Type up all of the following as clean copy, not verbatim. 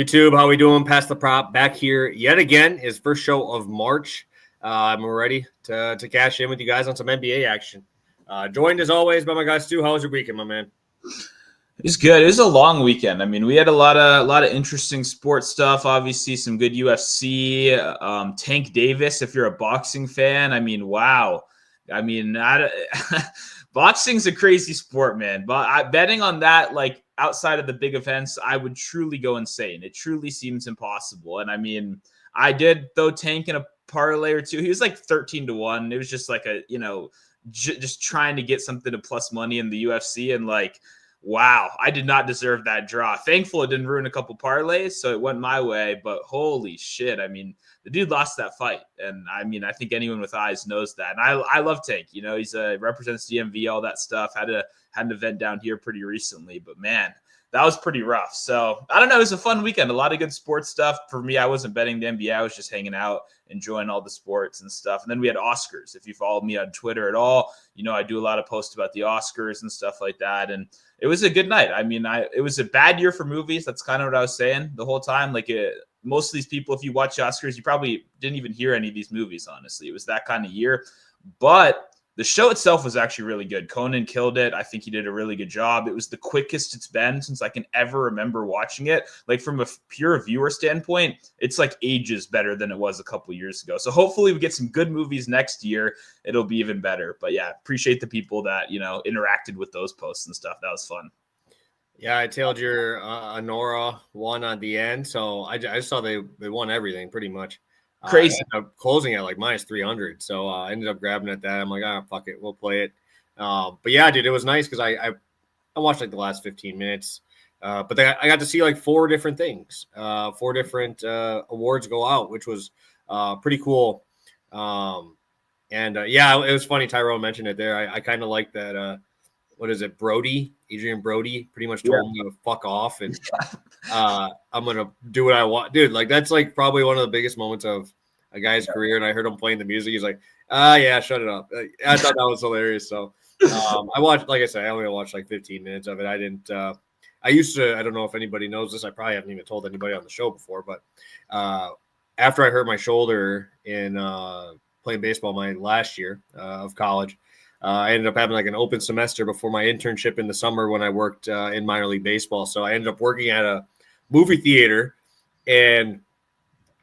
YouTube, how we doing? Pass the prop back here yet again. His first show of March. We're ready to cash in with you guys on some NBA action. Joined as always by my guy Stu. How was your weekend, my man? It was good. It was a long weekend. I mean, we had a lot of interesting sports stuff. Obviously, some good UFC. Tank Davis, if you're a boxing fan, I mean, wow. I mean, boxing's a crazy sport, man. But betting on that, like outside of the big events, I would truly go insane. It truly seems impossible. And I mean, I did throw Tank in a parlay or two. He was like 13-1. It was just like just trying to get something to plus money in the UFC, and like, wow, I did not deserve that draw. Thankful it didn't ruin a couple parlays, so it went my way. But holy shit, I mean, the dude lost that fight, and I mean, I think anyone with eyes knows that. And I love Tank. You know, he's represents DMV, all that stuff. Had an event down here pretty recently, but man, that was pretty rough. So I don't know. It was a fun weekend. A lot of good sports stuff. For me, I wasn't betting the NBA. I was just hanging out, enjoying all the sports and stuff. And then we had Oscars. If you follow me on Twitter at all, you know I do a lot of posts about the Oscars and stuff like that. And it was a good night. I mean, it was a bad year for movies. That's kind of what I was saying the whole time. Like most of these people, if you watch Oscars, you probably didn't even hear any of these movies, honestly. It was that kind of year. But the show itself was actually really good. Conan killed it. I think he did a really good job. It was the quickest it's been since I can ever remember watching it. Like from a pure viewer standpoint, it's like ages better than it was a couple years ago. So hopefully we get some good movies next year. It'll be even better. But yeah, appreciate the people that, you know, interacted with those posts and stuff. That was fun. Yeah, I tailed your Honora won at the end. So I saw they won everything pretty much. Crazy. I ended up closing at like minus 300. So I ended up grabbing at that. I'm like, fuck it. We'll play it. But yeah, dude, it was nice because I watched like the last 15 minutes. But I got to see like four different things, 4 different awards go out, which was pretty cool. Yeah, it was funny. Tyrone mentioned it there. I kind of like that. What is it? Adrian Brody pretty much told me to fuck off. And I'm going to do what I want. Dude, like that's like probably one of the biggest moments of a guy's career. And I heard him playing the music. He's like, yeah, shut it up. I thought that was hilarious. So I watched, like I said, I only watched like 15 minutes of it. I didn't, I used to, I don't know if anybody knows this. I probably haven't even told anybody on the show before, but after I hurt my shoulder in playing baseball my last year of college, I ended up having like an open semester before my internship in the summer when I worked in minor league baseball. So I ended up working at a movie theater and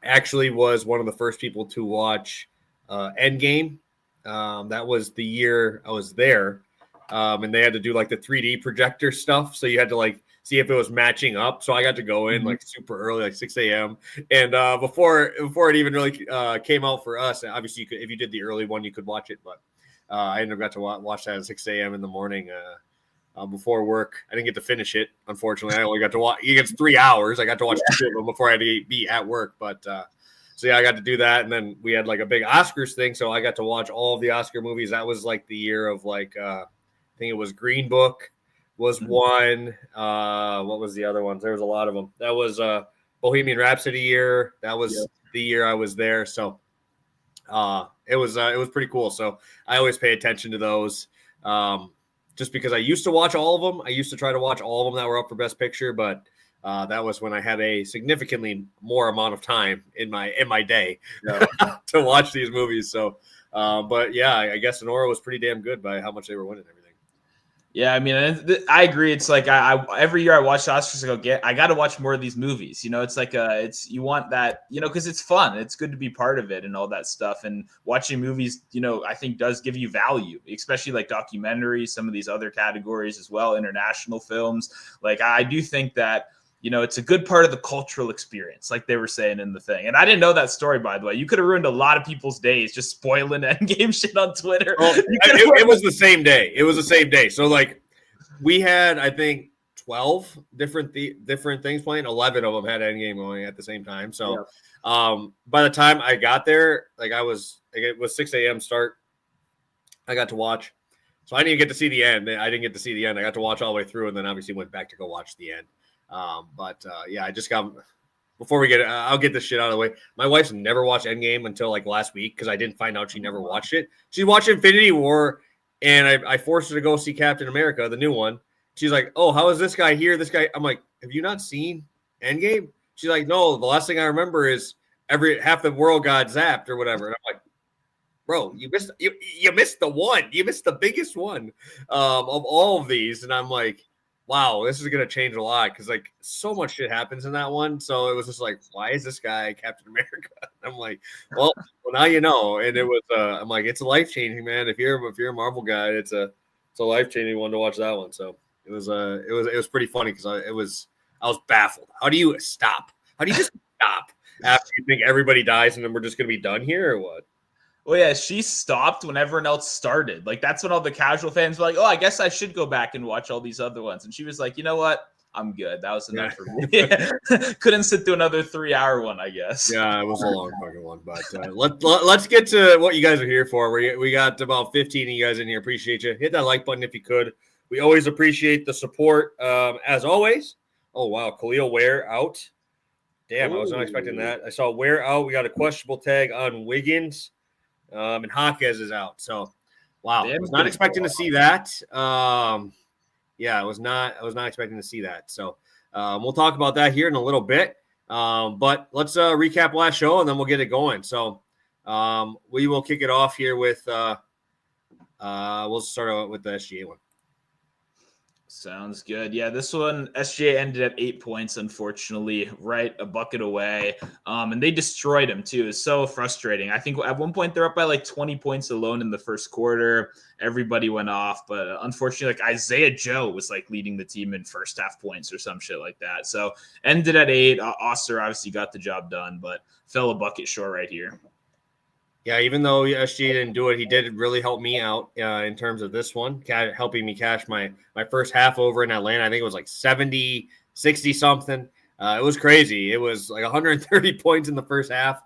actually was one of the first people to watch Endgame. That was the year I was there. And they had to do like the 3D projector stuff. So you had to like see if it was matching up. So I got to go in like super early, like 6 a.m. And before it even really came out for us, obviously you could, if you did the early one, you could watch it, but I ended up got to watch that at 6 a.m. in the morning before work. I didn't get to finish it, unfortunately. I only got to watch. It gets 3 hours. I got to watch 2 of them before I had to be at work. But so yeah, I got to do that, and then we had like a big Oscars thing, so I got to watch all of the Oscar movies. That was like the year of like I think it was Green Book was one. What was the other ones? There was a lot of them. That was Bohemian Rhapsody year. That was the year I was there. So. It was pretty cool. So I always pay attention to those just because I used to watch all of them. I used to try to watch all of them that were up for Best Picture, but that was when I had a significantly more amount of time in my day to watch these movies. So, but yeah, I guess Sonora was pretty damn good by how much they were winning everything. Yeah, I mean, I agree. It's like I every year I watch the Oscars, I got to watch more of these movies. You know, it's like you want that, you know, because it's fun. It's good to be part of it and all that stuff. And watching movies, you know, I think does give you value, especially like documentaries, some of these other categories as well, international films. Like I do think that, you know, it's a good part of the cultural experience, like they were saying in the thing. And I didn't know that story, by the way. You could have ruined a lot of people's days just spoiling Endgame shit on Twitter. Well, it was the same day. It was the same day. So, like, we had, I think, 12 different things playing. 11 of them had Endgame going at the same time. So, by the time I got there, like, it was 6 a.m. start. I got to watch. So, I didn't even get to see the end. I didn't get to see the end. I got to watch all the way through and then obviously went back to go watch the end. Yeah, I just got before we get I'll get this shit out of the way. My wife's never watched Endgame until like last week because I didn't find out she never watched it. She watched Infinity War, and I forced her to go see Captain America, the new one. She's like, "Oh, how is this guy here? This guy?" I'm like, "Have you not seen Endgame?" She's like, no, the last thing I remember is half the world got zapped or whatever. And I'm like, bro, you missed the one. You missed the biggest one of all of these. And I'm like, wow, this is going to change a lot because, like, so much shit happens in that one. So it was just like, why is this guy Captain America? And I'm like, well, now you know. And it was, I'm like, it's life-changing, man. If you're a Marvel guy, it's a life-changing one to watch that one. So it was pretty funny because I was baffled. How do you stop? How do you just stop after you think everybody dies and then we're just going to be done here or what? Well, yeah, she stopped when everyone else started. Like, that's when all the casual fans were like, oh, I guess I should go back and watch all these other ones. And she was like, you know what? I'm good. That was enough for me. Couldn't sit through another 3-hour one, I guess. Yeah, it was a long fucking one. But let's get to what you guys are here for. We got about 15 of you guys in here. Appreciate you. Hit that like button if you could. We always appreciate the support, as always. Oh, wow. Khalil Ware out. Damn, I was not expecting that. I saw Ware out. We got a questionable tag on Wiggins. And Hawkes is out. So, wow, I was not expecting to see that. Yeah, I was not expecting to see that. So, we'll talk about that here in a little bit. But let's recap last show and then we'll get it going. So, we will kick it off here with we'll start out with the SGA one. Sounds good. Yeah, this one, SGA ended at 8 points, unfortunately, right a bucket away. And they destroyed him, too. It's so frustrating. I think at one point they're up by like 20 points alone in the first quarter. Everybody went off. But unfortunately, like Isaiah Joe was like leading the team in first half points or some shit like that. So ended at 8. Oster obviously got the job done, but fell a bucket short right here. Yeah, even though SG didn't do it, he did really help me out in terms of this one, helping me cash my first half over in Atlanta. I think it was like 70, 60 something. It was crazy. It was like 130 points in the first half.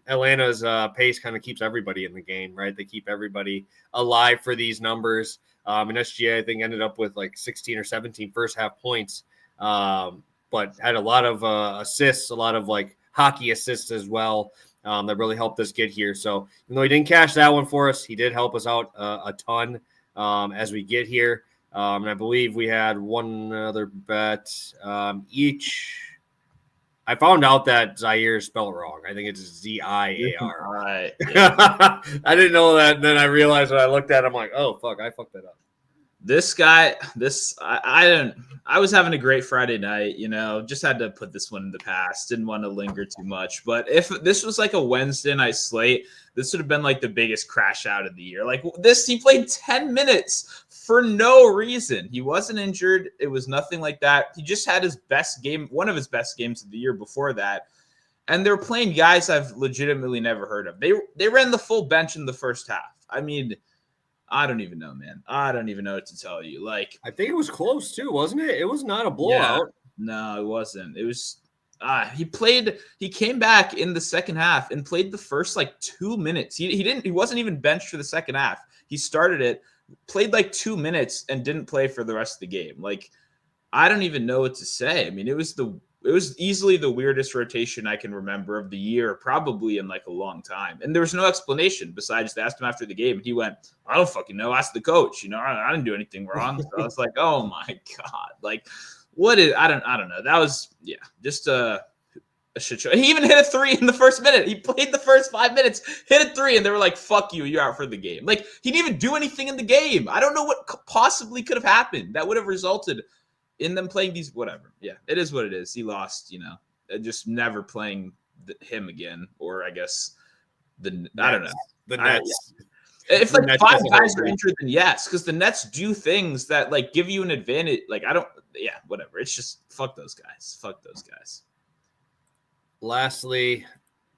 Atlanta's pace kind of keeps everybody in the game, right? They keep everybody alive for these numbers. And SGA, I think, ended up with like 16 or 17 first half points, but had a lot of assists, a lot of like hockey assists as well. That really helped us get here. So even though he didn't cash that one for us, he did help us out a ton as we get here. And I believe we had one other bet each. I found out that Zaire is spelled wrong. I think it's Z-I-A-R. Right. Yeah. I didn't know that. And then I realized when I looked at it, I'm like, oh, fuck, I fucked that up. This guy, I was having a great Friday night, just had to put this one in the past. Didn't want to linger too much. But if this was like a Wednesday night slate, this would have been like the biggest crash out of the year. Like this, he played 10 minutes for no reason. He wasn't injured. It was nothing like that. He just had his best game, one of his best games of the year before that. And they're playing guys I've legitimately never heard of. They ran the full bench in the first half. I mean, I don't even know, man. I don't even know what to tell you. Like, I think it was close too, wasn't it? It was not a blowout. Yeah, no, it wasn't. It was he came back in the second half and played the first like 2 minutes. He wasn't even benched for the second half. He started it, played like 2 minutes and didn't play for the rest of the game. Like, I don't even know what to say. I mean, it was easily the weirdest rotation I can remember of the year, probably in like a long time. And there was no explanation besides they asked him after the game. And he went, I don't fucking know. Ask the coach. I didn't do anything wrong. So I was like, oh my God. Like, I don't know. That was, just a shit show. He even hit a 3 in the first minute. He played the first 5 minutes, hit a 3, and they were like, fuck you, you're out for the game. Like, he didn't even do anything in the game. I don't know what possibly could have happened that would have resulted in them playing these, whatever. Yeah, it is what it is. He lost, just never playing him again. Or I guess I don't know. The Nets. If like 5 guys are injured, then yes, because the Nets do things that like give you an advantage. Like, whatever. It's just fuck those guys. Fuck those guys. Lastly,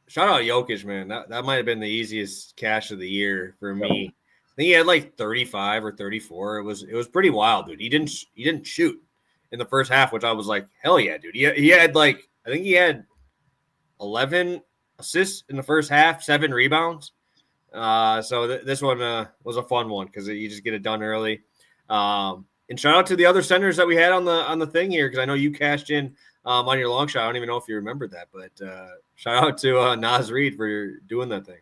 shout out Jokic, man. That might have been the easiest cash of the year for me. I think he had like 35 or 34. It was pretty wild, dude. He didn't shoot in the first half, which I was like, hell yeah, dude. He had like, I think he had 11 assists in the first half, 7 rebounds. So this one was a fun one because you just get it done early. And shout out to the other centers that we had on the thing here, because I know you cashed in on your long shot. I don't even know if you remembered that, but shout out to Nas Reed for doing that thing.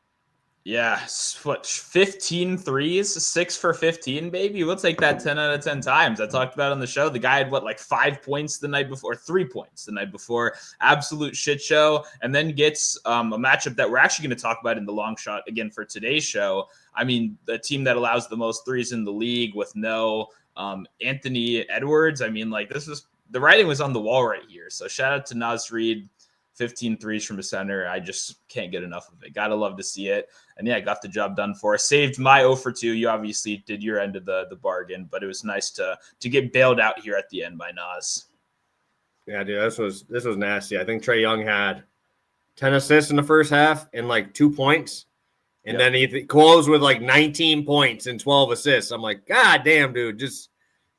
Yeah, what, 15 threes, 6 for 15, baby. We'll take that 10 out of 10 times. I talked about on the show. The guy had what, like 5 points the night before, 3 points the night before. Absolute shit show. And then gets a matchup that we're actually going to talk about in the long shot again for today's show. I mean, the team that allows the most threes in the league with no Anthony Edwards. I mean, like, this was the writing was on the wall right here. So shout out to Naz Reid. 15 threes from a center. I just can't get enough of it. Gotta love to see it. And yeah, got the job done for us. Saved my 0 for 2. You obviously did your end of the bargain, but it was nice to get bailed out here at the end by Nas. Yeah, dude, this was nasty. I think Trae Young had 10 assists in the first half and like 2 points. And then he closed with like 19 points and 12 assists. I'm like, God damn, dude, just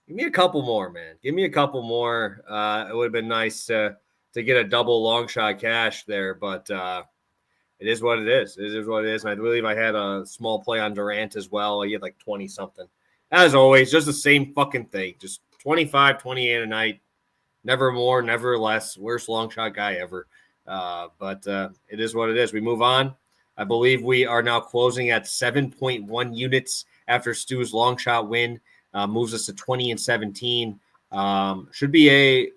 give me a couple more, man. Give me a couple more. It would have been nice to get a double long shot cash there, but it is what it is. It is what it is. And I believe I had a small play on Durant as well. He had like 20 something. As always, just the same fucking thing. Just 25, 28 a night. Never more, never less. Worst long shot guy ever. But it is what it is. We move on. I believe we are now closing at 7.1 units after Stu's long shot win. Moves us to 20 and 17. Should be a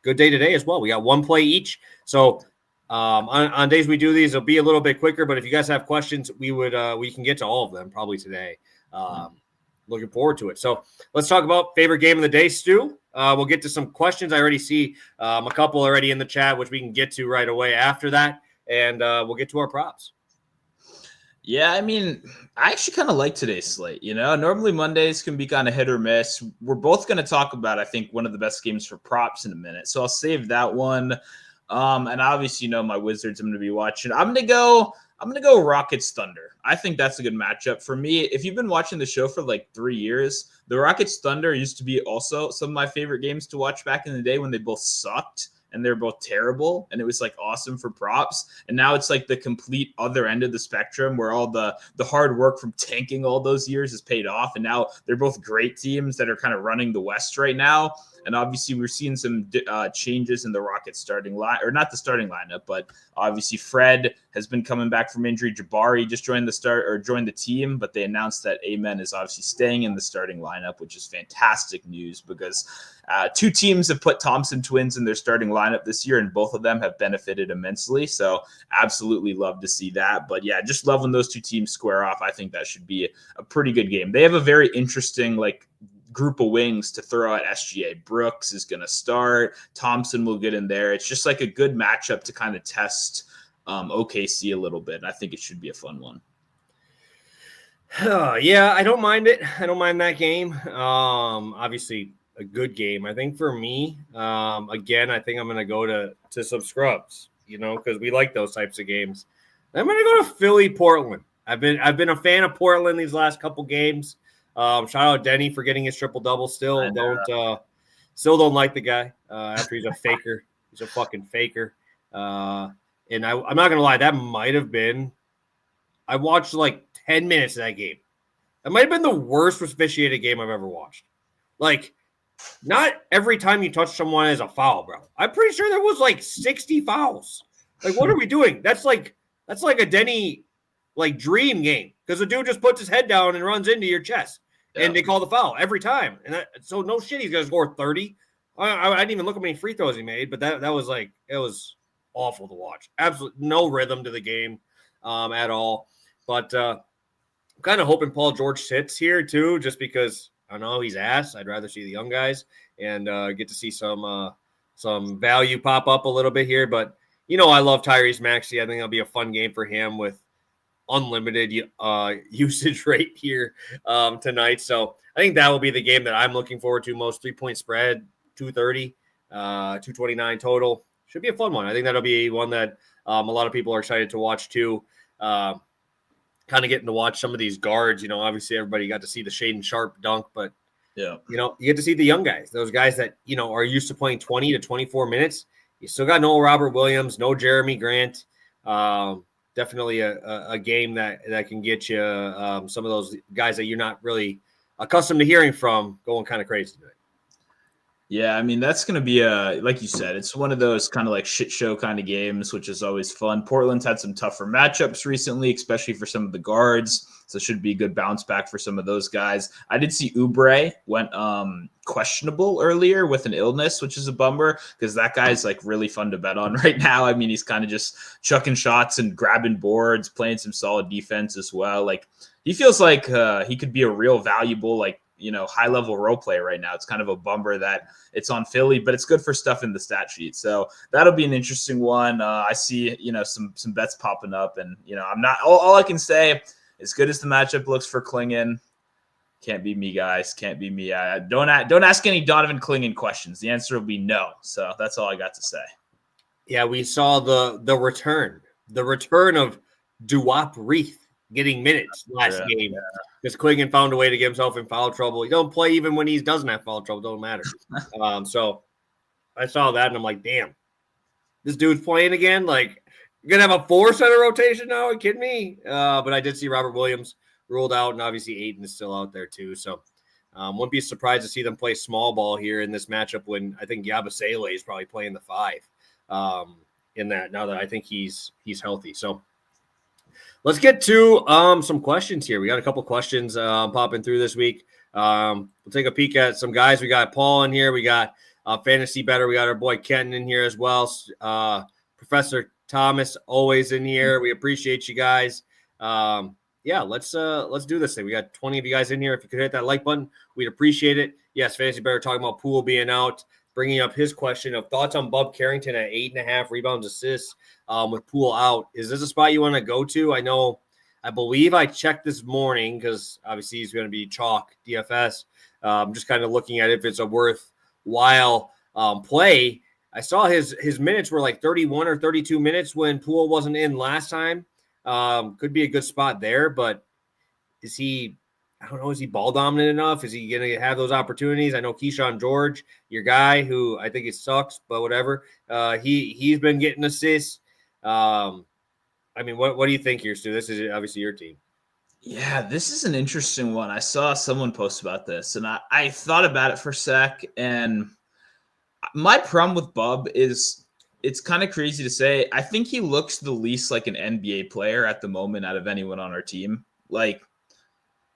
good day today as well. We got one play each. So on days we do these, it'll be a little bit quicker. But if you guys have questions, we can get to all of them probably today. Looking forward to it. So let's talk about favorite game of the day, Stu. We'll get to some questions. I already see a couple already in the chat, which we can get to right away after that. And we'll get to our props. Yeah, I mean, I actually kind of like today's slate. Normally Mondays can be kind of hit or miss. We're both going to talk about, I think, one of the best games for props in a minute. So I'll save that one. And obviously, my Wizards I'm going to be watching. I'm going to go Rockets Thunder. I think that's a good matchup for me. If you've been watching the show for like 3 years, the Rockets Thunder used to be also some of my favorite games to watch back in the day when they both sucked. And they're both terrible, and it was like awesome for props. And now it's like the complete other end of the spectrum where all the hard work from tanking all those years is paid off. And now they're both great teams that are kind of running the West right now. And obviously we're seeing some changes in the Rockets starting line, or not the starting lineup, but obviously Fred has been coming back from injury. Jabari just joined the team, but they announced that Amen is obviously staying in the starting lineup, which is fantastic news because two teams have put Thompson twins in their starting lineup this year, and both of them have benefited immensely. So absolutely love to see that. But yeah, just love when those two teams square off. I think that should be a pretty good game. They have a very interesting group of wings to throw at SGA. Brooks is going to start. Thompson will get in there. It's just like a good matchup to kind of test OKC a little bit. And I think it should be a fun one. Yeah, I don't mind it. I don't mind that game. Obviously a good game. I think for me, again, I think I'm going to go to some scrubs, because we like those types of games. I'm going to go to Philly, Portland. I've been a fan of Portland these last couple games. Shout out Denny for getting his triple-double. Still don't like the guy after he's a faker. He's a fucking faker. And I'm not going to lie, that might have been – I watched like 10 minutes of that game. That might have been the worst officiated game I've ever watched. Like, not every time you touch someone is a foul, bro. I'm pretty sure there was like 60 fouls. Like, what are we doing? That's like a Denny dream game because the dude just puts his head down and runs into your chest. And they call the foul every time. And so no shit, he's going to score 30. I didn't even look at how many free throws he made, but that was it was awful to watch. Absolutely no rhythm to the game at all. But I'm kind of hoping Paul George sits here too, just because I know he's ass. I'd rather see the young guys and get to see some value pop up a little bit here. But, I love Tyrese Maxey. I think it'll be a fun game for him with unlimited usage rate here tonight. So I think that will be the game that I'm looking forward to most. 3-point spread, 230, 229 total. Should be a fun one. I think that'll be one that a lot of people are excited to watch too. Kind of getting to watch some of these guards. Obviously everybody got to see the Shaden Sharp dunk, but you get to see the young guys, those guys that, are used to playing 20 to 24 minutes. You still got no Robert Williams, no Jeremy Grant. Definitely a game that can get you some of those guys that you're not really accustomed to hearing from going kind of crazy today. Yeah, I mean, that's going to be like you said, it's one of those kind of like shit show kind of games, which is always fun. Portland's had some tougher matchups recently, especially for some of the guards. So it should be a good bounce back for some of those guys. I did see Oubre went questionable earlier with an illness, which is a bummer because that guy's like really fun to bet on right now. I mean, he's kind of just chucking shots and grabbing boards, playing some solid defense as well. Like he feels like he could be a real valuable, like, high level role player right now. It's kind of a bummer that it's on Philly, but it's good for stuff in the stat sheet. So that'll be an interesting one. I see, some bets popping up, and I'm not all I can say. As good as the matchup looks for Klingon, can't be me, guys. Can't be me. Don't ask any Donovan Klingon questions. The answer will be no. So that's all I got to say. Yeah, we saw the return of Duwop Reith getting minutes last game because Klingon found a way to get himself in foul trouble. He don't play even when he doesn't have foul trouble. Don't matter. So I saw that and I'm like, damn, this dude's playing again. Like, you're gonna have a 4-center rotation now? Are you kidding me? But I did see Robert Williams ruled out, and obviously Aiden is still out there too. So wouldn't be surprised to see them play small ball here in this matchup when I think Yabusele is probably playing the 5 in that, now that I think he's healthy. So let's get to some questions here. We got a couple questions popping through this week. We'll take a peek at some guys. We got Paul in here. We got Fantasy Better. We got our boy Kenton in here as well. Professor Thomas always in here. We appreciate you guys. Yeah, let's do this thing. We got 20 of you guys in here. If you could hit that like button, we'd appreciate it. Yes, Fantasy Better talking about Poole being out, bringing up his question of thoughts on Bub Carrington at 8.5 rebounds, assists with Poole out. Is this a spot you want to go to? I believe I checked this morning because obviously he's going to be chalk DFS. I'm just kind of looking at if it's a worthwhile play. I saw his minutes were like 31 or 32 minutes when Poole wasn't in last time. Could be a good spot there, but is he ball dominant enough? Is he going to have those opportunities? I know Keyshawn George, your guy, who I think it sucks, but whatever. He's been getting assists. What do you think here, Stu? This is obviously your team. Yeah, this is an interesting one. I saw someone post about this, and I thought about it for a sec, and my problem with Bub is it's kind of crazy to say. I think he looks the least like an NBA player at the moment out of anyone on our team. Like,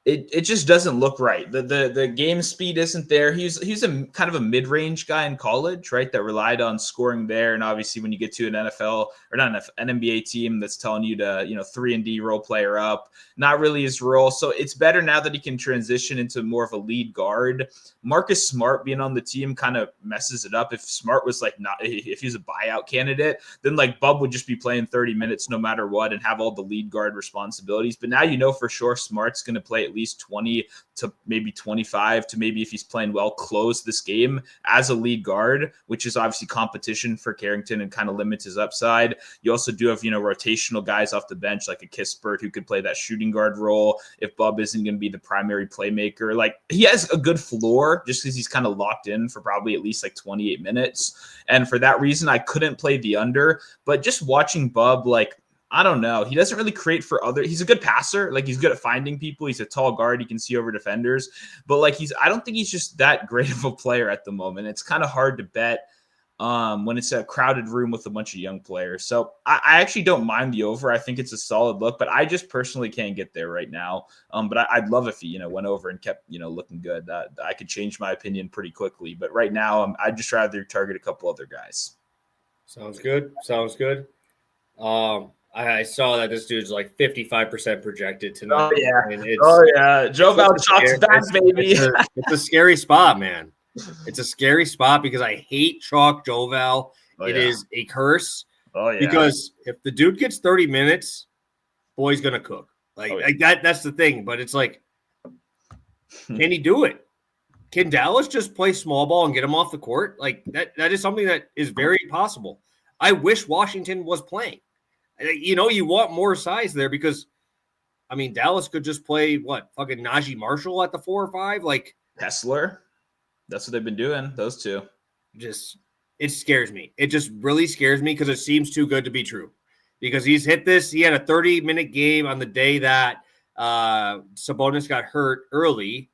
it just doesn't look right. The game speed isn't there. He's a kind of a mid-range guy in college, right? That relied on scoring there. And obviously when you get to an NFL or not an NBA team that's telling you to, 3-and-D role player up, not really his role. So it's better now that he can transition into more of a lead guard. Marcus Smart being on the team kind of messes it up. If Smart was if he's a buyout candidate, then like Bub would just be playing 30 minutes no matter what and have all the lead guard responsibilities. But now for sure Smart's going to play at least 20 to maybe 25 to maybe, if he's playing well, close this game as a lead guard, which is obviously competition for Carrington and kind of limits his upside. You also do have, rotational guys off the bench like a Kispert who could play that shooting guard role if Bub isn't going to be the primary playmaker. Like, he has a good floor just because he's kind of locked in for probably at least like 28 minutes. And for that reason, I couldn't play the under. But just watching Bub, like, I don't know. He doesn't really create for he's a good passer. Like, he's good at finding people. He's a tall guard. He can see over defenders. But like, I don't think he's just that great of a player at the moment. It's kind of hard to bet when it's a crowded room with a bunch of young players. So I actually don't mind the over. I think it's a solid look, but I just personally can't get there right now. But I'd love if he, went over and kept, looking good. I could change my opinion pretty quickly. But right now, I'd just rather target a couple other guys. Sounds good. I saw that this dude's like 55% projected tonight. Oh yeah. Joe Valchuk's back, baby. It's a scary spot, man. It's a scary spot because I hate chalk Joval. It is a curse. Oh yeah. Because if the dude gets 30 minutes, boy's gonna cook. Like that's the thing. But it's like, can he do it? Can Dallas just play small ball and get him off the court? Like that is something that is very possible. I wish Washington was playing. You want more size there because, Dallas could just play fucking Najee Marshall at the 4 or 5, like Kessler. That's what they've been doing. Those two. It scares me. It just really scares me because it seems too good to be true. Because he's hit this. He had a 30-minute game on the day that Sabonis got hurt early.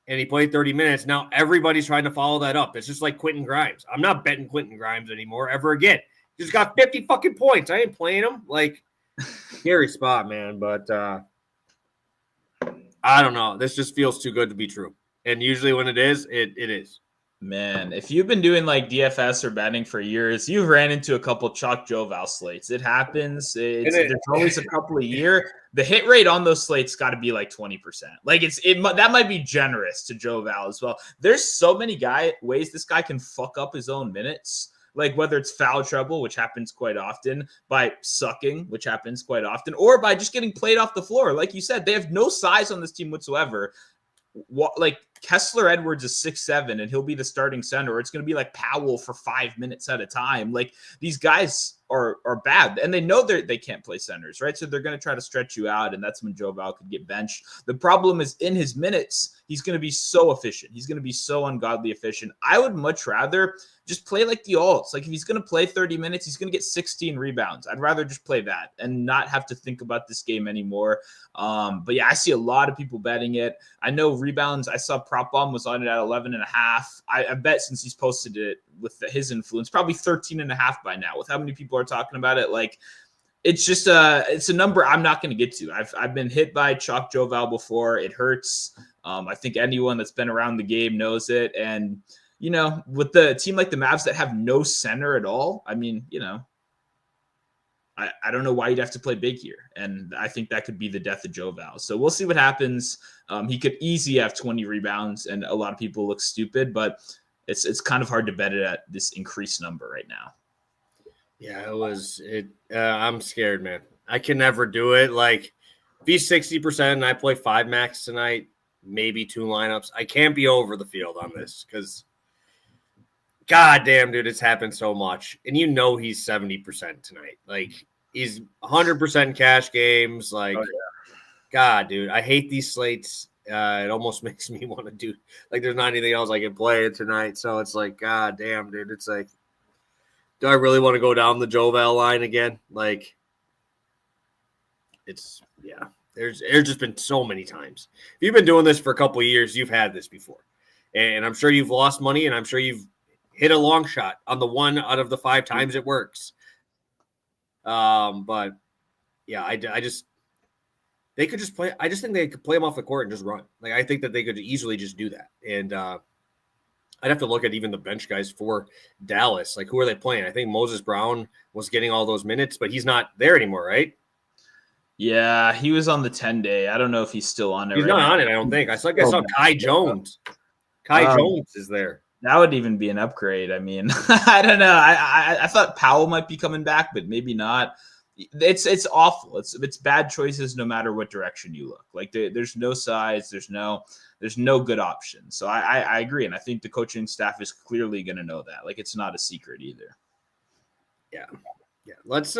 and he played 30 minutes. Now everybody's trying to follow that up. It's just like Quentin Grimes. I'm not betting Quentin Grimes anymore ever again. He just got 50 fucking points. I ain't playing him. Like, scary spot, man. But I don't know. This just feels too good to be true. And usually when it is, it is. Man, if you've been doing like DFS or betting for years, you've ran into a couple chalk Joval slates. It happens. There's always a couple a year. The hit rate on those slates got to be like 20%. Like that might be generous to Joval as well. There's so many ways this guy can fuck up his own minutes. Like whether it's foul trouble, which happens quite often, by sucking, which happens quite often, or by just getting played off the floor. Like you said, they have no size on this team whatsoever. Like Kessler Edwards is 6'7", and he'll be the starting center, or it's going to be like Powell for 5 minutes at a time. Like these guys are bad, and they know they can't play centers, right? So they're going to try to stretch you out, and that's when Joval could get benched. The problem is in his minutes, he's going to be so efficient. He's going to be so ungodly efficient. I would much rather just play like the alts. Like if he's going to play 30 minutes, he's going to get 16 rebounds. I'd rather just play that and not have to think about this game anymore. But yeah, I see a lot of people betting it. I know rebounds. I saw Prop Bomb was on it at 11.5. I bet since he's posted it with his influence, probably 13.5 by now. With how many people are talking about it, like it's just it's a number I'm not going to get to. I've been hit by chalk Joval before. It hurts. I think anyone that's been around the game knows it. And you know, with the team like the Mavs that have no center at all, I mean, you know, I don't know why you'd have to play big here. And I think that could be the death of Joval. So we'll see what happens. He could easily have 20 rebounds, and a lot of people look stupid, but it's kind of hard to bet it at this increased number right now. Yeah, I'm scared, man. I can never do it. Like, if he's 60% and I play 5 max tonight, maybe 2 lineups, I can't be over the field on this because – God damn, dude, it's happened so much. And you know he's 70% tonight. Like, he's 100% cash games. Like, God, dude, I hate these slates. It almost makes me want to do – like, there's not anything else I can play tonight. So it's like, God damn, dude. It's like, do I really want to go down the Joval line again? Like, it's – yeah. There's just been so many times. If you've been doing this for a couple of years, you've had this before. And I'm sure you've lost money, and I'm sure you've hit a long shot on the 1 out of the 5 times it works. But yeah, I just they could just play. I just think they could play them off the court and just run. Like I think that they could easily just do that. And I'd have to look at even the bench guys for Dallas. Like who are they playing? I think Moses Brown was getting all those minutes, but he's not there anymore, right? Yeah, he was on the 10-day. I don't know if he's still on it. He's not on it. I don't think. I saw Kai Jones. Jones is there. That would even be an upgrade. I mean, I don't know. I thought Powell might be coming back, but maybe not. It's awful. It's bad choices no matter what direction you look. Like there's no size. There's no good option. So I agree, and I think the coaching staff is clearly going to know that. Like it's not a secret either. Yeah. Let's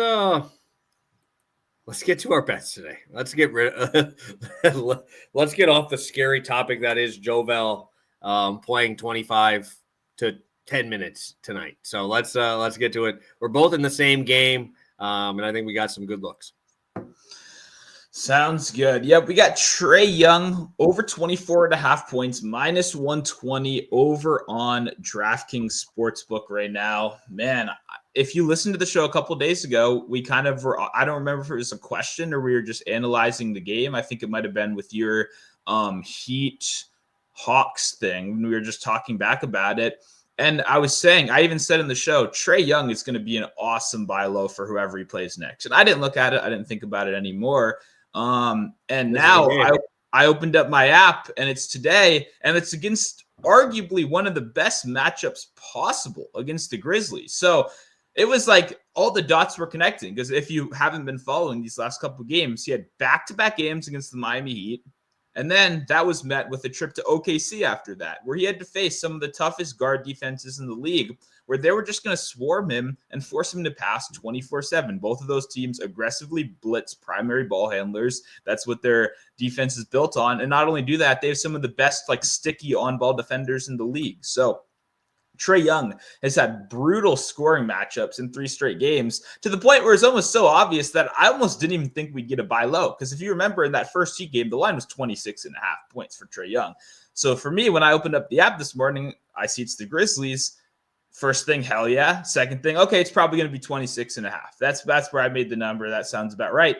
get to our bets today. Let's get off the scary topic that is Joval playing 25 to 10 minutes tonight. So let's get to it. We're both in the same game, and I think we got some good looks. Sounds good. Yep, we got Trae Young over 24.5 points, minus 120 over on DraftKings Sportsbook right now. Man, if you listened to the show a couple of days ago, we kind of were, I don't remember if it was a question or we were just analyzing the game. I think it might have been with your Heat Hawks thing when we were just talking back about it. And I was saying, I even said in the show, Trae Young is going to be an awesome buy low for whoever he plays next. And I didn't look at it. I didn't think about it anymore. And now I opened up my app and it's today and it's against arguably one of the best matchups possible against the Grizzlies. So it was like all the dots were connecting because if you haven't been following these last couple of games, he had back-to-back games against the Miami Heat. And then that was met with a trip to OKC after that, where he had to face some of the toughest guard defenses in the league, where they were just going to swarm him and force him to pass 24/7. Both of those teams aggressively blitz primary ball handlers. That's what their defense is built on. And not only do that, they have some of the best like sticky on-ball defenders in the league. So Trae Young has had brutal scoring matchups in 3 straight games to the point where it's almost so obvious that I almost didn't even think we'd get a buy low. Because if you remember in that first Heat game, the line was 26.5 points for Trae Young. So for me, when I opened up the app this morning, I see it's the Grizzlies. First thing, hell yeah. Second thing, okay, it's probably going to be 26.5. That's where I made the number. That sounds about right.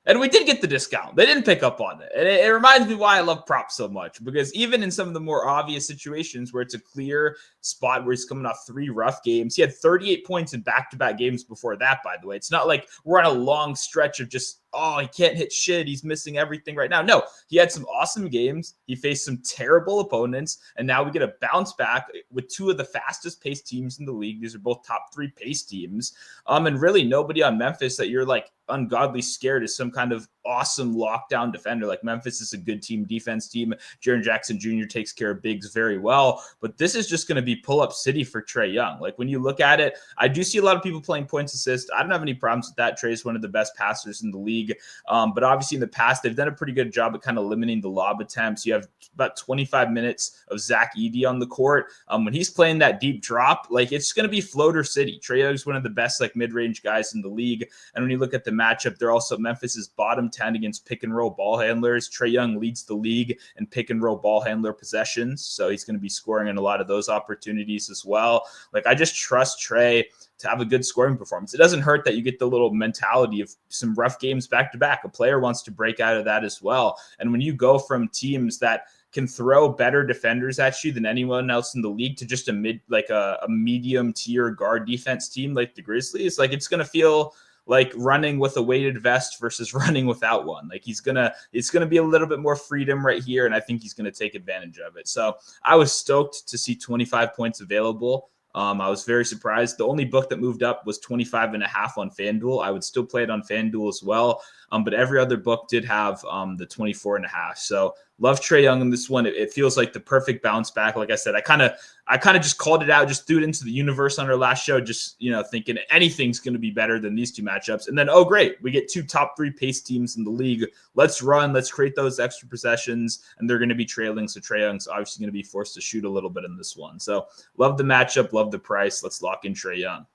And we did get the discount. They didn't pick up on it. And it reminds me why I love props so much, because even in some of the more obvious situations where it's a clear spot where he's coming off 3 rough games, he had 38 points in back-to-back games before that, by the way. It's not like we're on a long stretch of just, he can't hit shit. He's missing everything right now. No, he had some awesome games. He faced some terrible opponents, and now we get a bounce back with 2 of the fastest paced teams in the league. These are both top 3 pace teams. And really nobody on Memphis that you're like ungodly scared is some kind of awesome lockdown defender. Like Memphis is a good team, defense team. Jaren Jackson Jr. takes care of bigs very well, but this is just going to be pull-up city for Trae Young. Like when you look at it, I do see a lot of people playing points assist. I don't have any problems with that. Trae is one of the best passers in the league. But obviously in the past, they've done a pretty good job at kind of limiting the lob attempts. You have about 25 minutes of Zach Edey on the court. When he's playing that deep drop, like it's going to be floater city. Trae Young is one of the best like mid-range guys in the league. And when you look at the matchup, they're also Memphis's bottom 10 against pick and roll ball handlers. Trae Young leads the league in pick and roll ball handler possessions. So he's going to be scoring in a lot of those opportunities as well. Like I just trust Trae to have a good scoring performance. It doesn't hurt that you get the little mentality of some rough games back to back. A player wants to break out of that as well. And when you go from teams that can throw better defenders at you than anyone else in the league to just a medium tier guard defense team like the Grizzlies, like it's going to feel like running with a weighted vest versus running without one. Like it's gonna be a little bit more freedom right here, and I think he's gonna take advantage of it. So I was stoked to see 25 points available. I was very surprised. The only book that moved up was 25.5 on FanDuel. I would still play it on FanDuel as well. But every other book did have the 24.5. So love Trae Young in this one. It feels like the perfect bounce back. Like I said, I kind of just called it out, just threw it into the universe on our last show, just, thinking anything's going to be better than these 2 matchups. And then, oh, great, we get 2 top 3 pace teams in the league. Let's run. Let's create those extra possessions. And they're going to be trailing. So Trae Young's obviously going to be forced to shoot a little bit in this one. So love the matchup. Love the price. Let's lock in Trae Young.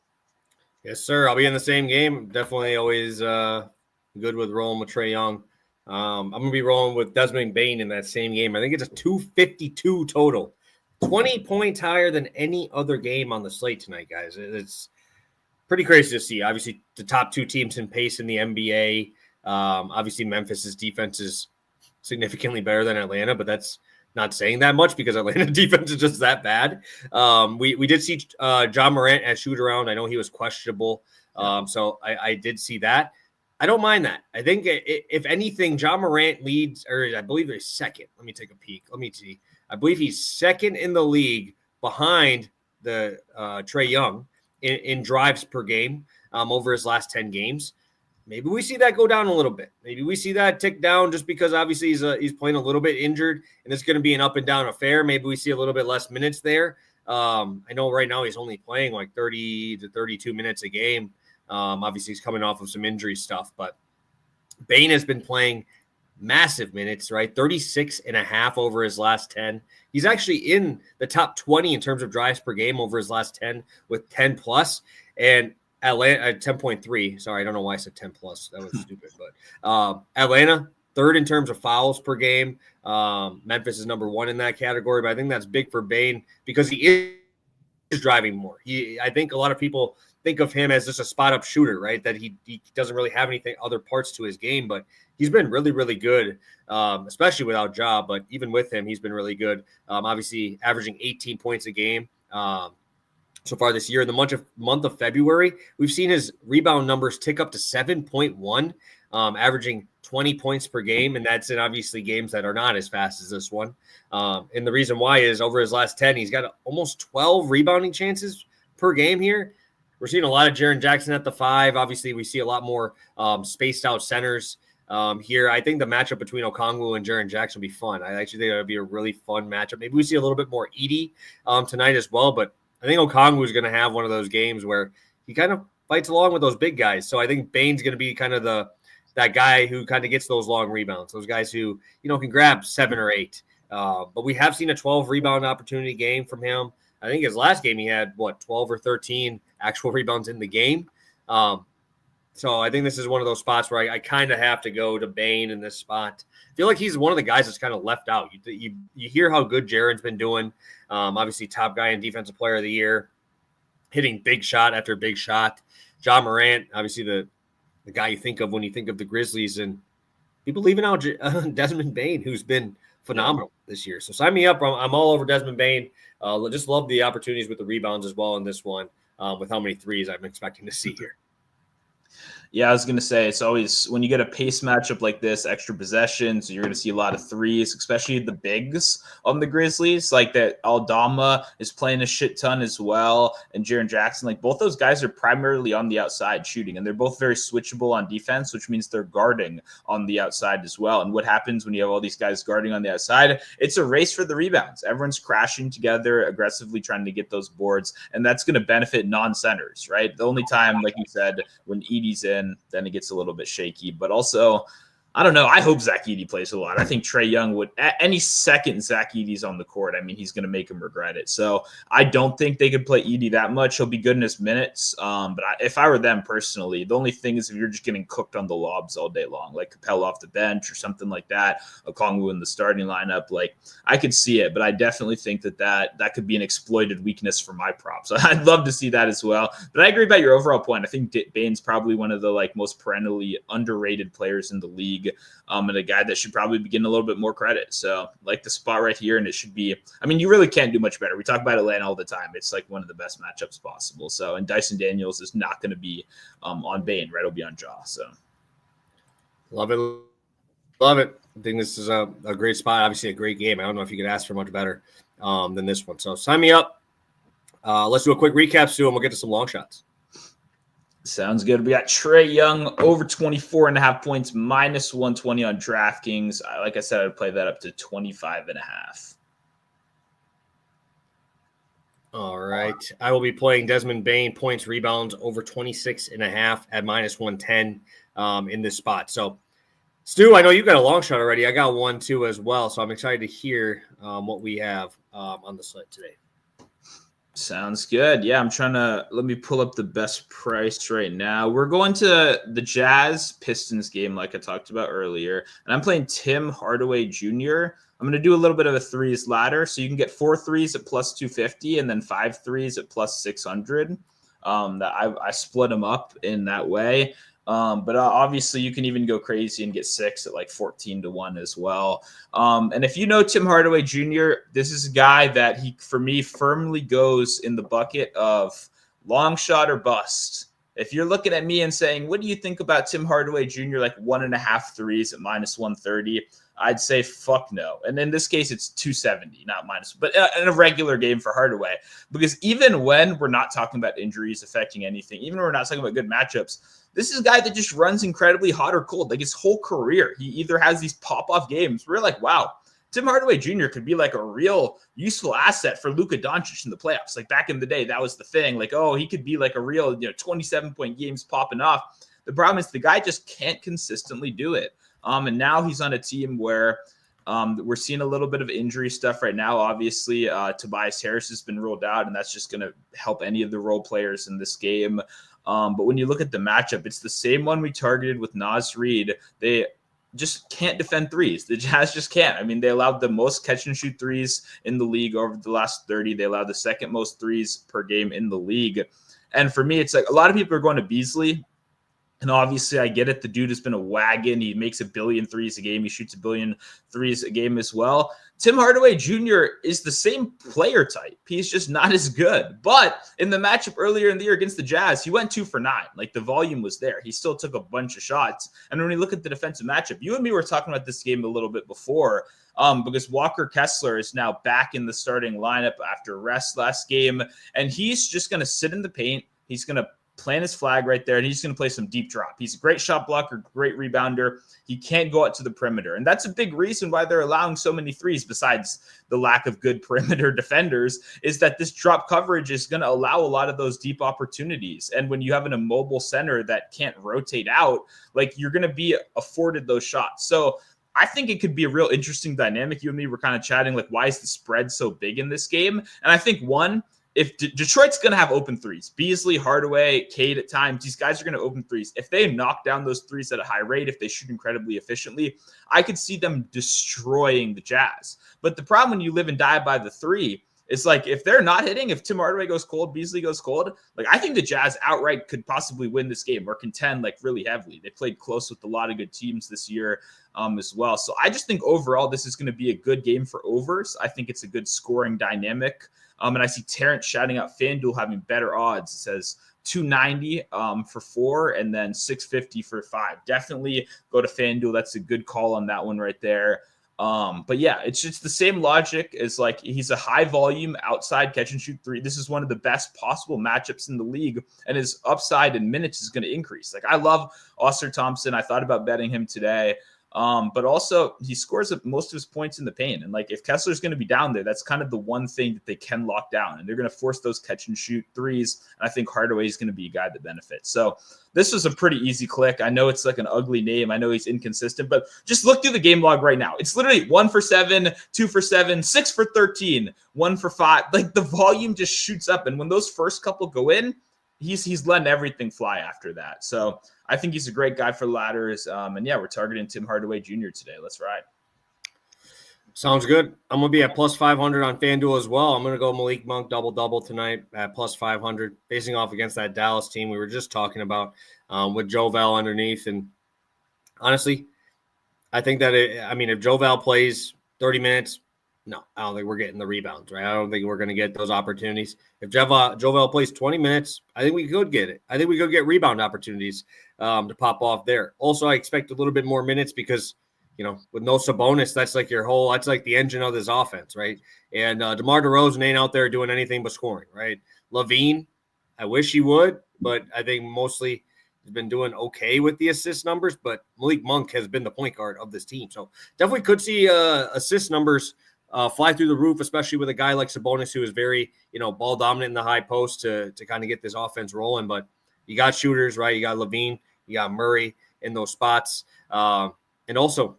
Yes, sir. I'll be in the same game. Definitely always good with rolling with Trae Young. I'm going to be rolling with Desmond Bane in that same game. I think it's a 252 total. 20 points higher than any other game on the slate tonight, guys. It's pretty crazy to see. Obviously, the top 2 teams in pace in the NBA. Obviously, Memphis's defense is significantly better than Atlanta, but that's not saying that much because Atlanta defense is just that bad. We did see John Morant at shoot around. I know he was questionable. So I did see that. I don't mind that. I think if anything, John Morant leads, or I believe he's second. Let me take a peek. Let me see. I believe he's second in the league behind the Trae Young in drives per game over his last 10 games. Maybe we see that go down a little bit. Maybe we see that tick down just because obviously he's playing a little bit injured and it's going to be an up and down affair. Maybe we see a little bit less minutes there. I know right now he's only playing like 30 to 32 minutes a game. Obviously he's coming off of some injury stuff, but Bane has been playing massive minutes, right? 36.5 over his last 10. He's actually in the top 20 in terms of drives per game over his last 10 with 10 plus, and Atlanta 10.3. Sorry, I don't know why I said 10 plus. That was stupid, but Atlanta third in terms of fouls per game. Memphis is number 1 in that category, but I think that's big for Bane because he is driving more. I think a lot of people think of him as just a spot up shooter, right? That he doesn't really have anything other parts to his game, but he's been really, really good, especially without Ja. But even with him, he's been really good. Obviously, averaging 18 points a game so far this year. In the month of February, we've seen his rebound numbers tick up to 7.1, averaging 20 points per game, and that's in obviously games that are not as fast as this one. And the reason why is over his last 10, he's got almost 12 rebounding chances per game here. We're seeing a lot of Jaren Jackson at the 5. Obviously, we see a lot more spaced out centers here. I think the matchup between Okongwu and Jaren Jackson will be fun. I actually think it would be a really fun matchup. Maybe we see a little bit more Edey tonight as well, but I think Okongwu is going to have one of those games where he kind of fights along with those big guys. So I think Bane's going to be kind of that guy who kind of gets those long rebounds, those guys who, can grab 7 or 8. But we have seen a 12 rebound opportunity game from him. I think his last game he had 12 or 13 actual rebounds in the game. So I think this is one of those spots where I kind of have to go to Bane in this spot. I feel like he's one of the guys that's kind of left out. You hear how good Jaren's been doing. Obviously, top guy in Defensive Player of the Year, hitting big shot after big shot. John Morant, obviously the guy you think of when you think of the Grizzlies, and people leaving out Desmond Bane, who's been phenomenal this year. So sign me up. I'm all over Desmond Bane. Just love the opportunities with the rebounds as well in this one, with how many threes I'm expecting to see here. Yeah, I was going to say, it's always when you get a pace matchup like this, extra possessions, you're going to see a lot of threes, especially the bigs on the Grizzlies. Like that Aldama is playing a shit ton as well. And Jaren Jackson, like both those guys are primarily on the outside shooting. And they're both very switchable on defense, which means they're guarding on the outside as well. And what happens when you have all these guys guarding on the outside? It's a race for the rebounds. Everyone's crashing together, aggressively trying to get those boards. And that's going to benefit non-centers, right? The only time, like you said, when Edey's in, then it gets a little bit shaky. But also, I don't know. I hope Zach Edey plays a lot. I think Trae Young would, at any second Zach Edey's on the court, I mean, he's going to make him regret it. So I don't think they could play Edey that much. He'll be good in his minutes. If I were them personally, the only thing is if you're just getting cooked on the lobs all day long, like Capella off the bench or something like that, Okongwu in the starting lineup, like I could see it. But I definitely think that could be an exploited weakness for my props. So I'd love to see that as well. But I agree about your overall point. I think Bane's probably one of the most perennially underrated players in the league. And a guy that should probably be getting a little bit more credit. So like the spot right here, and it should be, I mean, you really can't do much better. We talk about Atlanta all the time. It's like one of the best matchups possible. So, and Dyson Daniels is not going to be on Bane, right? It'll be on Jaw. So love it. Love it. I think this is a great spot. Obviously a great game. I don't know if you could ask for much better than this one. So sign me up. Let's do a quick recap, Stu, and we'll get to some long shots. Sounds good. We got Trae Young over 24.5 points, minus 120 on DraftKings. Like I said, I'd play that up to 25.5. All right. I will be playing Desmond Bane, points, rebounds, over 26.5 at minus 110 in this spot. So, Stu, I know you got a long shot already. I got one, too, as well. So I'm excited to hear what we have on the slate today. Sounds good. Yeah, let me pull up the best price right now. We're going to the Jazz Pistons game like I talked about earlier, and I'm playing Tim Hardaway Jr. I'm going to do a little bit of a threes ladder, so you can get 4 threes at plus 250 and then 5 threes at plus 600. That I split them up in that way. But obviously you can even go crazy and get 6 at like 14-1 as well. And if you know Tim Hardaway Jr., this is a guy that for me firmly goes in the bucket of long shot or bust. If you're looking at me and saying, what do you think about Tim Hardaway Jr., like 1.5 threes at minus 130? I'd say fuck no. And in this case, it's 270, not minus, but in a regular game for Hardaway. Because even when we're not talking about injuries affecting anything, even when we're not talking about good matchups, this is a guy that just runs incredibly hot or cold. Like his whole career, he either has these pop-off games. We're like, wow, Tim Hardaway Jr. could be like a real useful asset for Luka Doncic in the playoffs. Like back in the day, that was the thing. Like, oh, he could be like a real 27-point games popping off. The problem is the guy just can't consistently do it. And now he's on a team where we're seeing a little bit of injury stuff right now. Obviously, Tobias Harris has been ruled out, and that's just going to help any of the role players in this game. But when you look at the matchup, it's the same one we targeted with Naz Reid. They just can't defend threes. The Jazz just can't. I mean, they allowed the most catch and shoot threes in the league over the last 30. They allowed the second most threes per game in the league. And for me, it's like a lot of people are going to Beasley. And obviously, I get it. The dude has been a wagon. He makes 1 billion threes a game. He shoots 1 billion threes a game as well. Tim Hardaway Jr. is the same player type. He's just not as good. But in the matchup earlier in the year against the Jazz, he went 2 for 9. Like the volume was there. He still took a bunch of shots. And when you look at the defensive matchup, you and me were talking about this game a little bit before because Walker Kessler is now back in the starting lineup after rest last game. And he's just going to sit in the paint. He's going to plant his flag right there, and he's going to play some deep drop. He's a great shot blocker, great rebounder. He can't go out to the perimeter, and that's a big reason why they're allowing so many threes, besides the lack of good perimeter defenders, is that this drop coverage is going to allow a lot of those deep opportunities. And when you have an immobile center that can't rotate out, like you're going to be afforded those shots. So I think it could be a real interesting dynamic. You and me were kind of chatting, like, why is the spread so big in this game? And I think, one, if Detroit's going to have open threes, Beasley, Hardaway, Cade at times, these guys are going to open threes. If they knock down those threes at a high rate, if they shoot incredibly efficiently, I could see them destroying the Jazz. But the problem when you live and die by the three is like, if they're not hitting, if Tim Hardaway goes cold, Beasley goes cold, like I think the Jazz outright could possibly win this game or contend like really heavily. They played close with a lot of good teams this year as well. So I just think overall, this is going to be a good game for overs. I think it's a good scoring dynamic. And I see Terrence shouting out FanDuel having better odds. It says 290 for 4 and then 650 for 5. Definitely go to FanDuel. That's a good call on that one right there. But yeah, it's just the same logic as like he's a high volume outside catch and shoot three. This is one of the best possible matchups in the league, and his upside in minutes is going to increase. Like I love Oscar Thompson. I thought about betting him today. But also he scores most of his points in the paint. And like, if Kessler's going to be down there, that's kind of the one thing that they can lock down, and they're going to force those catch and shoot threes. And I think Hardaway is going to be a guy that benefits. So this was a pretty easy click. I know it's like an ugly name. I know he's inconsistent, but just look through the game log right now. It's literally 1 for 7, 2 for 7, 6 for 13, 1 for 5. Like the volume just shoots up. And when those first couple go in, he's letting everything fly after that. So I think he's a great guy for ladders. And yeah, we're targeting Tim Hardaway Jr. today. Let's ride. Sounds good. I'm going to be at plus 500 on FanDuel as well. I'm going to go Malik Monk double-double tonight at plus 500, facing off against that Dallas team we were just talking about with Jovel underneath. And honestly, I think that if Jovel plays 30 minutes, no, I don't think we're getting the rebounds, right? I don't think we're going to get those opportunities. If Jovel plays 20 minutes, I think we could get it. I think we could get rebound opportunities to pop off there. Also, I expect a little bit more minutes because, with no Sabonis, that's like that's like the engine of this offense, right? And DeMar DeRozan ain't out there doing anything but scoring, right? LaVine, I wish he would, but I think mostly he's been doing okay with the assist numbers, but Malik Monk has been the point guard of this team. So definitely could see assist numbers fly through the roof, especially with a guy like Sabonis, who is very, ball dominant in the high post to kind of get this offense rolling. But you got shooters, right? You got LaVine, you got Murray in those spots. And also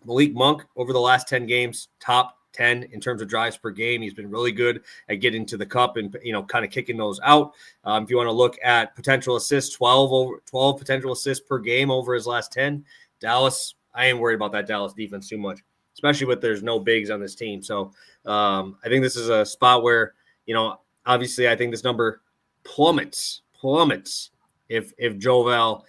Malik Monk over the last 10 games, top 10 in terms of drives per game. He's been really good at getting to the cup and, kind of kicking those out. If you want to look at potential assists, 12 potential assists per game over his last 10. Dallas, I ain't worried about that Dallas defense too much, especially with there's no bigs on this team. So I think this is a spot where, obviously I think this number plummets if Jovel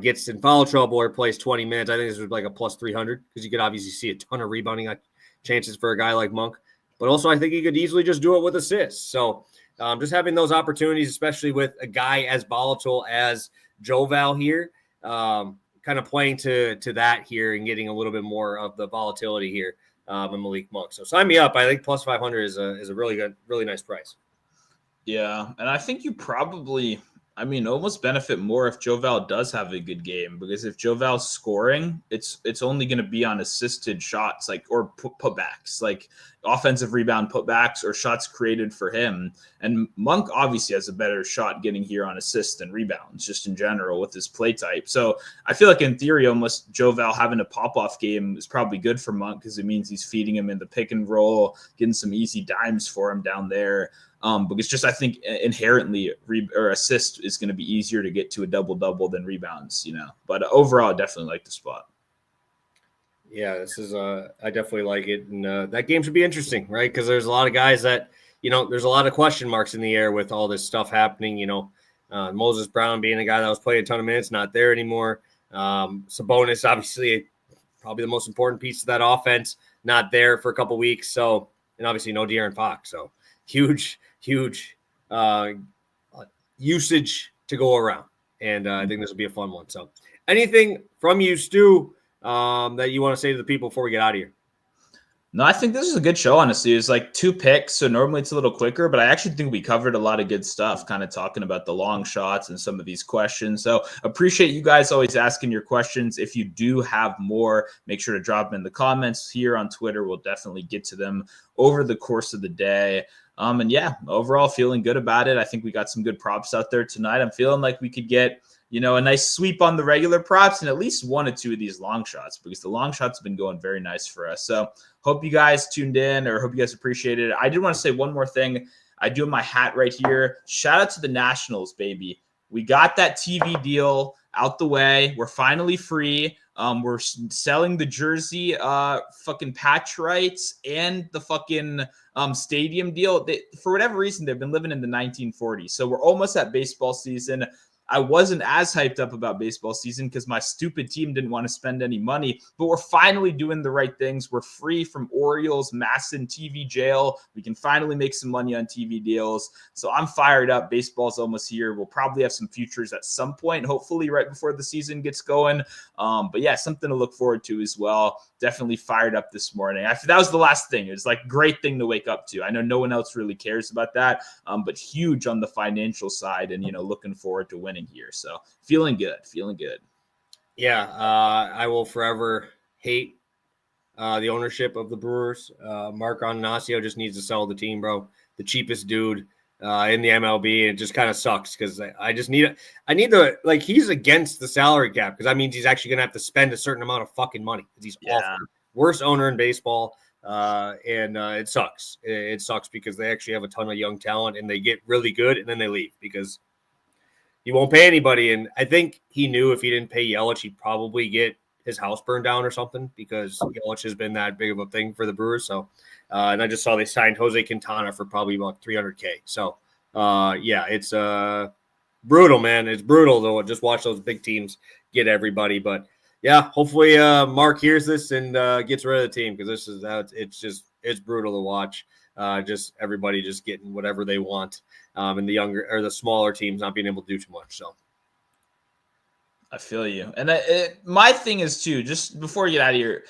gets in foul trouble or plays 20 minutes. I think this was like a plus 300 because you could obviously see a ton of rebounding chances for a guy like Monk. But also I think he could easily just do it with assists. So just having those opportunities, especially with a guy as volatile as Jovel here, kind of playing to that here and getting a little bit more of the volatility here in Malik Monk. So sign me up. I think plus 500 is a really good, really nice price. Yeah, and I think you probably – almost benefit more if Jovel does have a good game, because if Jovel's scoring, it's only going to be on assisted shots, or putbacks, like offensive rebound putbacks or shots created for him. And Monk obviously has a better shot getting here on assists than rebounds, just in general with his play type. So I feel like in theory, almost Jovel having a pop-off game is probably good for Monk because it means he's feeding him in the pick and roll, getting some easy dimes for him down there. Because just I think inherently assist is going to be easier to get to a double-double than rebounds, But overall, I definitely like the spot. Yeah, this is I definitely like it, and that game should be interesting, right? Because there's a lot of guys that there's a lot of question marks in the air with all this stuff happening. Moses Brown being a guy that was playing a ton of minutes, not there anymore. Sabonis, obviously, probably the most important piece of that offense, not there for a couple weeks. So, and obviously no De'Aaron Fox. So huge usage to go around, and I think this will be a fun one. So, anything from you, Stu, that you want to say to the people before we get out of here? No, I think this is a good show, honestly. It's like 2 picks, so normally it's a little quicker, but I actually think we covered a lot of good stuff, kind of talking about the long shots and some of these questions. So appreciate you guys always asking your questions. If you do have more, make sure to drop them in the comments here on Twitter. We'll definitely get to them over the course of the day. And yeah, overall feeling good about it. I think we got some good props out there tonight. I'm feeling like we could get, a nice sweep on the regular props and at least 1 or 2 of these long shots, because the long shots have been going very nice for us. So hope you guys tuned in, or hope you guys appreciated it. I did want to say one more thing. I do have my hat right here. Shout out to the Nationals, baby. We got that TV deal out the way. We're finally free. We're selling the jersey, fucking patch rights and the fucking stadium deal. For whatever reason, they've been living in the 1940s. So we're almost at baseball season. I wasn't as hyped up about baseball season because my stupid team didn't want to spend any money, but we're finally doing the right things. We're free from Orioles, Masson, TV jail. We can finally make some money on TV deals. So I'm fired up. Baseball's almost here. We'll probably have some futures at some point, hopefully right before the season gets going. But yeah, something to look forward to as well. Definitely fired up this morning. That was the last thing. It was like great thing to wake up to. I know no one else really cares about that, but huge on the financial side and, looking forward to winning here. So feeling good. Yeah, I will forever hate the ownership of the Brewers. Mark Ananasio just needs to sell the team, bro. The cheapest dude in the MLB. It just kind of sucks because I need he's against the salary cap because that means he's actually going to have to spend a certain amount of fucking money because he's awful. Worst owner in baseball. And it sucks. It sucks because they actually have a ton of young talent and they get really good and then they leave because he won't pay anybody. And I think he knew if he didn't pay Yelich, he'd probably get his house burned down or something because Yelich has been that big of a thing for the Brewers. So, and I just saw they signed Jose Quintana for probably about $300K. So, yeah, it's brutal, man. It's brutal though. Just watch those big teams get everybody. But yeah, hopefully Mark hears this and gets rid of the team because it's brutal to watch. Just everybody just getting whatever they want, and the younger or the smaller teams not being able to do too much. So I feel you. And my thing is too, just before we get out of here,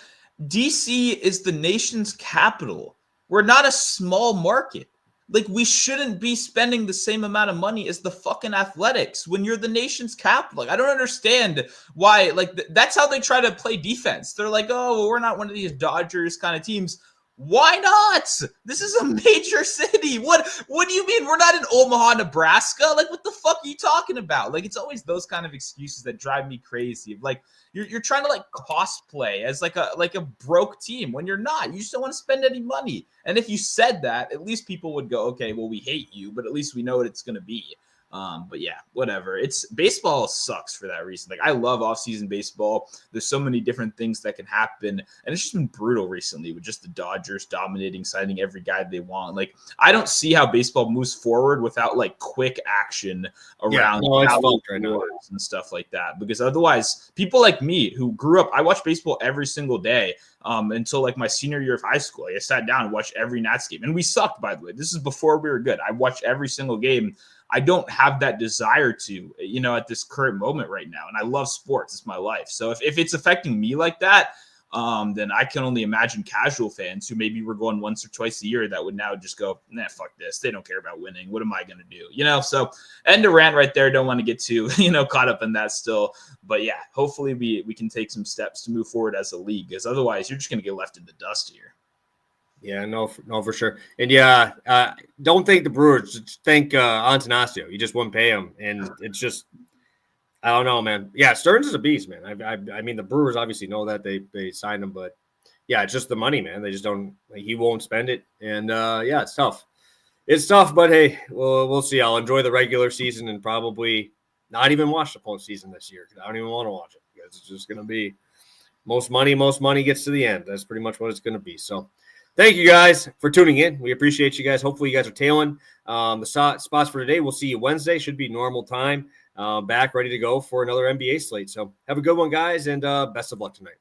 DC is the nation's capital. We're not a small market. Like, we shouldn't be spending the same amount of money as the fucking Athletics when you're the nation's capital. Like, I don't understand why. Like, that's how they try to play defense. They're like, oh, well, we're not one of these Dodgers kind of teams. Why not? This is a major city. What do you mean we're not in Omaha, Nebraska? Like, what the fuck are you talking about? Like, it's always those kind of excuses that drive me crazy. Like, you're trying to like cosplay as like a broke team when you're not. You just don't want to spend any money. And if you said that, at least people would go, okay, well, we hate you, but at least we know what it's going to be. But yeah, whatever. It's baseball sucks for that reason. Like, I love off-season baseball. There's so many different things that can happen, and it's just been brutal recently with just the Dodgers dominating, signing every guy they want. Like, I don't see how baseball moves forward without like quick action around and stuff like that. Because otherwise, people like me who grew up, I watched baseball every single day until like my senior year of high school. I sat down and watched every Nats game, and we sucked, by the way. This is before we were good. I watched every single game. I don't have that desire to, at this current moment right now. And I love sports. It's my life. So if it's affecting me like that, then I can only imagine casual fans who maybe were going once or twice a year that would now just go, nah, fuck this. They don't care about winning. What am I going to do? So end of rant right there. Don't want to get too, caught up in that still. But yeah, hopefully we can take some steps to move forward as a league, because otherwise you're just going to get left in the dust here. Yeah, no, for sure. And yeah, don't thank the Brewers. Just thank Antanasio. You just wouldn't pay him. And it's just, I don't know, man. Yeah, Stearns is a beast, man. I mean, the Brewers obviously know that they signed him, but yeah, it's just the money, man. They just don't, he won't spend it. And yeah, it's tough. It's tough, but hey, we'll see. I'll enjoy the regular season and probably not even watch the postseason this year. I don't even want to watch it because it's just going to be most money gets to the end. That's pretty much what it's going to be. So, thank you guys for tuning in. We appreciate you guys. Hopefully you guys are tailing the spots for today. We'll see you Wednesday. Should be normal time. Back ready to go for another NBA slate. So have a good one, guys, and best of luck tonight.